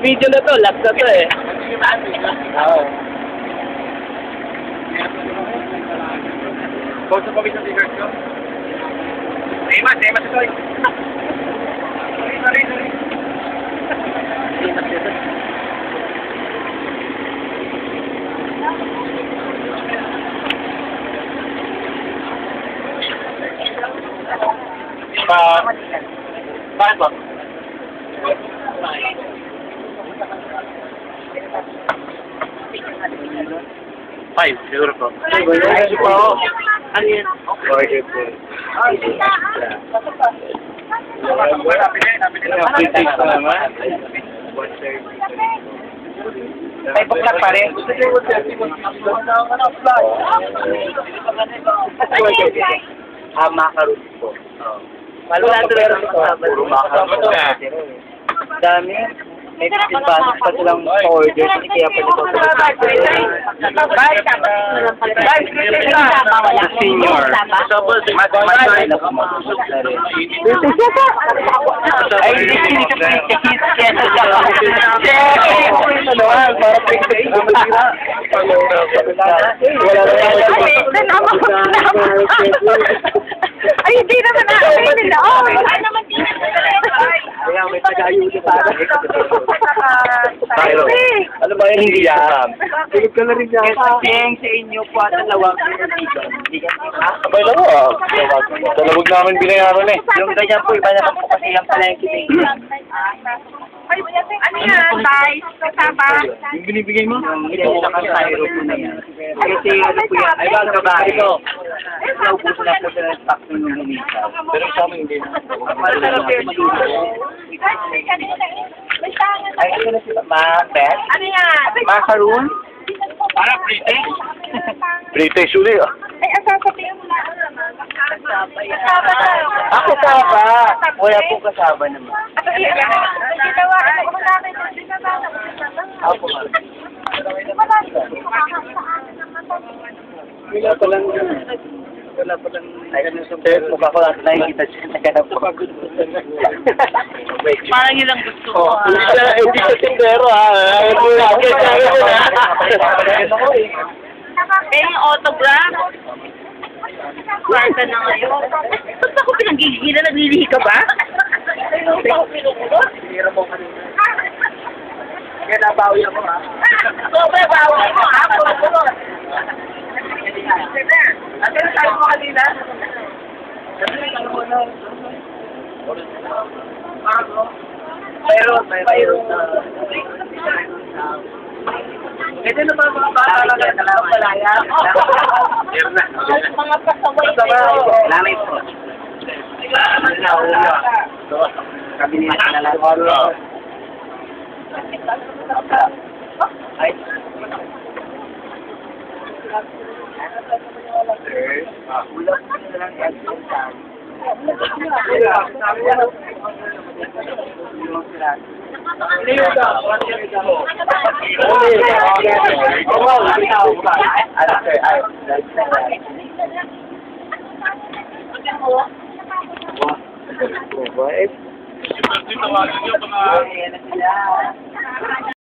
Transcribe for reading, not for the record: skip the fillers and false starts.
Video na to, last na to eh. Oo. Both sa pawis ng t-shirt ko. Same ito. Sorry. Bakit ba? Five, siguro po. Ay, po. Ano yan? Order po. Vintage pa naman. 5 o'clock pa rin. Macaroon po. Wala talaga ito. Puro macaroon. Dami. May advantage pa silang order. Kaya pala ito. Senior. Ay, hindi ay, hindi naman namin nila. Oh, wala naman din. kaya may taga-ayuda para. Tayo. Ano ba yung hindi yan? Tigil ka na rin yan. Yung sa inyo po at dalawang hindi ka. Sabay lang mo. Talabog namin binayaran eh. Yung ganyan po, iba naman po kasi yung pala yung kita. Ano yan, guys? Kasama? Yung binibigay mo? Ito sa kasairo po na yan. Kasi ano po yan, ay bago babae ito. Naupo na po sila ng stock ng lumita. Pero sa amin hindi. Ay, ito na sila. Ma-bet? Ano yan? Macaroon? Para British? British uli ah. Ay, ang sasabihin mo na. Ako kasama. Wala pong kasama naman. Ako nga. Wala pa lang. Ay, mukha ko lang nakikita siya. Naghanap ko. Parang yun lang gusto ko. Hindi sa tindero ha. Ayaw mo lang. Ayaw mo na. Eh, yung autograph. Kwarta na ngayon. Ba't ako pinagigila? Naglilihi ka ba? Hira mo kanina. Kaya nabawi ako ha. Sobrang bawi mo, ha? Puro-puro. Ano na tayo mo kanina? Mayroon na. Ito naman mga bata lang na malaya. Meron na. Mga pasaway ko. Nanay po. Kabinete na lang. Ay. Ulang po na lang yan. What?